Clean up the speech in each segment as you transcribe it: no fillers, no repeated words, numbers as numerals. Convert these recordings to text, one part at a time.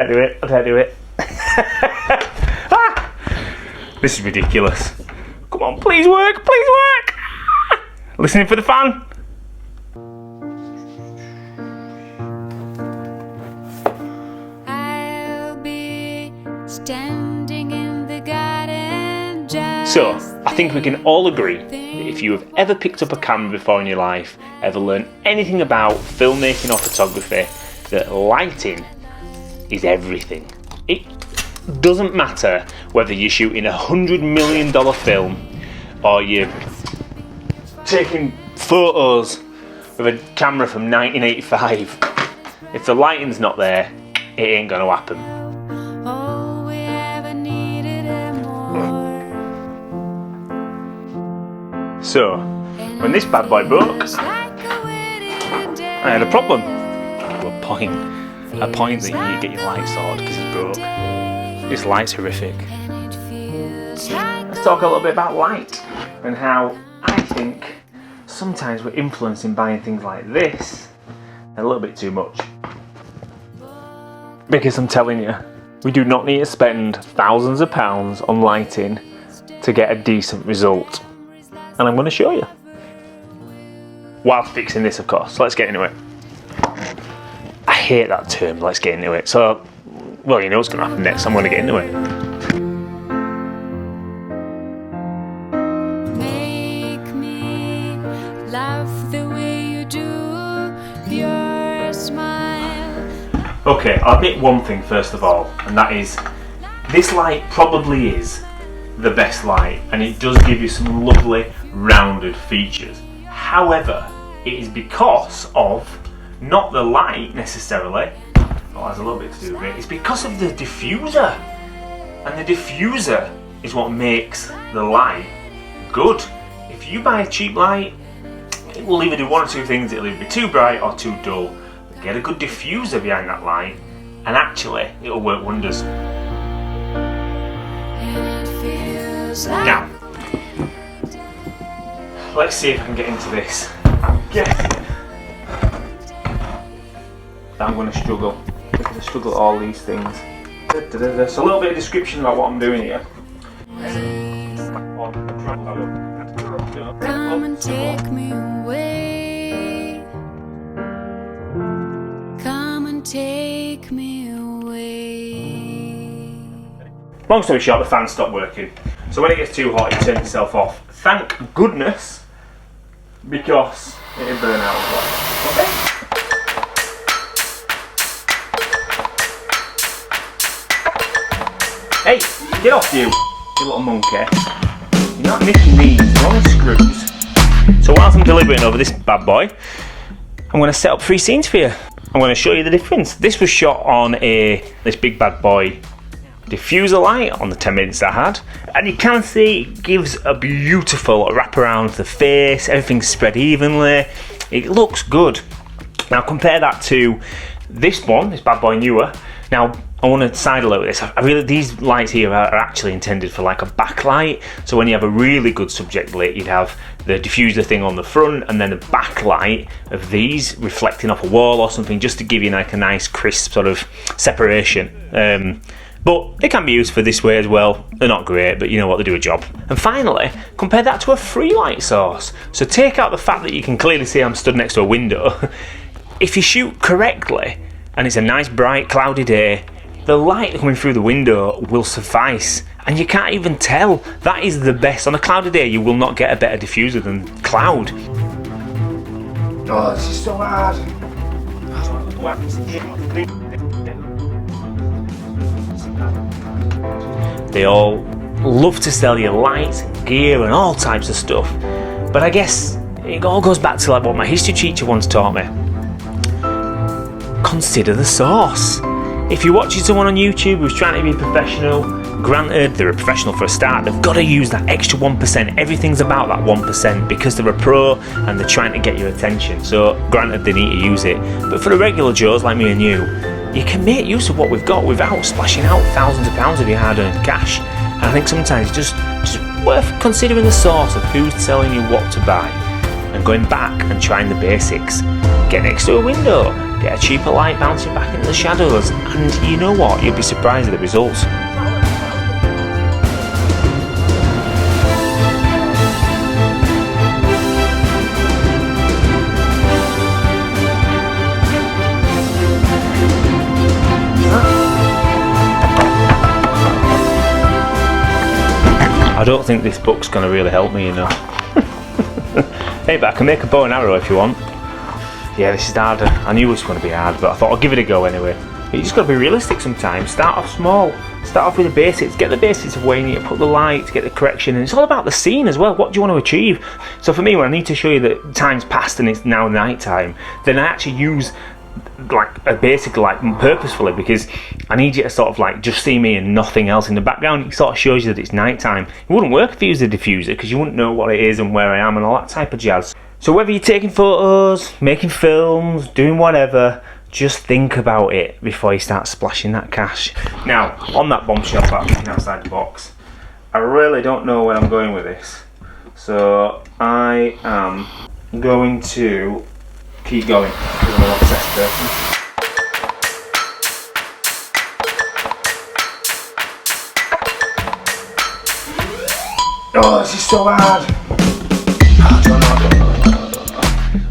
I dare do it. Ah! This is ridiculous. Come on, please work, please work. Listening for the fan. I'll be standing in the garden just So, I think we can all agree that if you have ever picked up a camera before in your life, ever learned anything about filmmaking or photography, that lighting is everything. It doesn't matter whether you're shooting $100 million film or you're taking photos with a camera from 1985. If the lighting's not there, it ain't gonna happen. all we ever needed and more. So, when this bad boy broke, It's like a wedding day. I had a problem. A point that you need to get your light sorted because it's broke. This light's horrific. And it feels like Let's talk a little bit about light and how I think sometimes we're influencing buying things like this a little bit too much. Because I'm telling you, we do not need to spend thousands of pounds on lighting to get a decent result. And I'm going to show you. While fixing this, of course. So let's get into it. I hate that term, let's get into it. So, well, you know what's going to happen next. I'm going to get into it. make me love the way you do. Your smile. Okay, I'll admit one thing first of all, and that is this light probably is the best light, and it does give you some lovely rounded features. However, it is because of not the light necessarily, well, has a little bit to do with it, it's because of the diffuser. And the diffuser is what makes the light good. If you buy a cheap light, it will either do one or two things. It'll either be too bright or too dull. Get a good diffuser behind that light, and actually it'll work wonders. And it feels like Now, let's see if I can get into this. I'm guessing that I'm going to struggle. I'm going to struggle at all these things. So a little bit of description about what I'm doing here. come and take me away. Come and take me away. Long story short, the fan stopped working. So when it gets too hot, it turns itself off. Thank goodness, because it didn't burn out as well. Okay? Hey, get off you little monkey. You're not nicking these, they're only screws. So whilst I'm deliberating over this bad boy, I'm going to set up 3 scenes for you. I'm going to show you the difference. This was shot on this big bad boy diffuser light on the 10 minutes I had, and you can see it gives a beautiful wrap around the face, everything's spread evenly, it looks good. Now compare that to this one, this bad boy newer. Now I want to side a little with this. I really, these lights here are actually intended for like a backlight, so when you have a really good subject lit, you'd have the diffuser thing on the front and then the backlight of these reflecting off a wall or something, just to give you like a nice crisp sort of separation. But they can be used for this way as well. They're not great, but you know what, they do a job. And finally, compare that to a free light source. So take out the fact that you can clearly see I'm stood next to a window. If you shoot correctly, and it's a nice bright cloudy day, the light coming through the window will suffice. And you can't even tell. That is the best. On a cloudy day, you will not get a better diffuser than cloud. Oh, this is so hard. They all love to sell you lights and gear and all types of stuff, but I guess it all goes back to like what my history teacher once taught me. Consider the source. If you're watching someone on YouTube who's trying to be professional, granted they're a professional for a start, they've got to use that extra 1%. Everything's about that 1% because they're a pro and they're trying to get your attention. So granted they need to use it, but for the regular Joes like me and you can make use of what we've got without splashing out thousands of pounds of your hard-earned cash. And I think sometimes it's just worth considering the source of who's telling you what to buy and going back and trying the basics. Get next to a window, get a cheaper light bouncing back into the shadows, and you know what? You'll be surprised at the results. I don't think this book's going to really help me, you know. Hey, but I can make a bow and arrow if you want. Yeah, this is harder. I knew it was going to be hard, but I thought I'll give it a go anyway. You just got to be realistic sometimes. Start off small. Start off with the basics. Get the basics of where you need to put the light, get the correction, and it's all about the scene as well. What do you want to achieve? So for me, when I need to show you that time's passed and it's now night time, then I actually use like a basic light purposefully, because I need you to sort of like just see me and nothing else in the background. It sort of shows you that it's night time. It wouldn't work if you used a diffuser, because you wouldn't know what it is and where I am and all that type of jazz. So whether you're taking photos, making films, doing whatever, just think about it before you start splashing that cash. Now, on that bombshell about thinking outside the box, I really don't know where I'm going with this. So I am going to keep going, because I'm an obsessed person. Oh, this is so hard.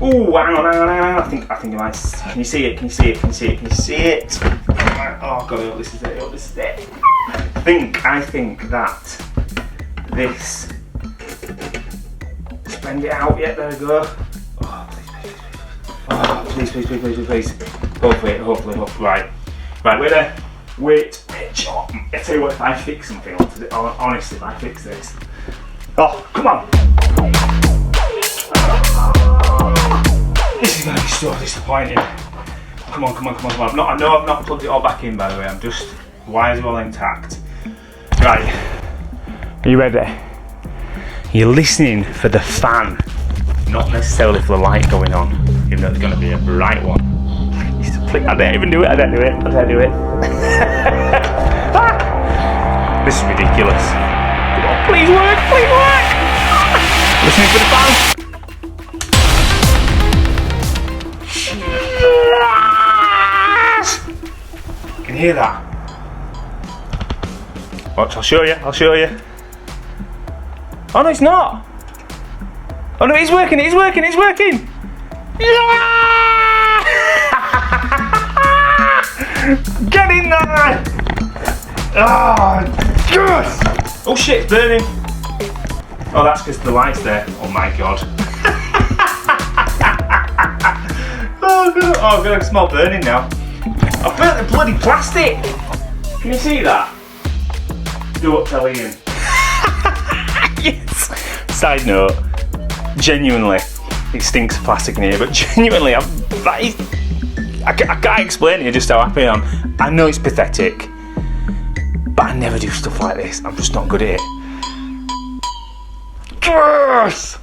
Ooh, hang on. I think I might. Can you see it? Can you see it? Can you see it? Can you see it? Oh god, oh, this is it. Oh, this is it. I think that this. Spend it out. Yeah, there we go. Oh, please. Hopefully. Right. Wait. Oh, I tell you what, if I fix something, honestly, if I fix this. Oh, come on. This is going to be so disappointing. Come on. I know I've not plugged it all back in, by the way. I'm just wires are all intact. Right. Are you ready? You're listening for the fan, not necessarily for the light going on, even though it's going to be a bright one. I dare even do it. I dare do it. This is ridiculous. Come on, please work. Listening for the fan. Can you hear that? Watch, I'll show you. Oh no, it's not. Oh no, it's working. Yeah! Get in there! Oh, yes! Oh shit, it's burning. Oh, that's because the light's there. Oh my god. Oh god, I can smell burning now. I've burnt the bloody plastic! Can you see that? Don't tell Ian. Yes! Side note, genuinely, it stinks of plastic in here, but genuinely, I can't explain to you just how happy I am. I know it's pathetic, but I never do stuff like this. I'm just not good at it. Yes!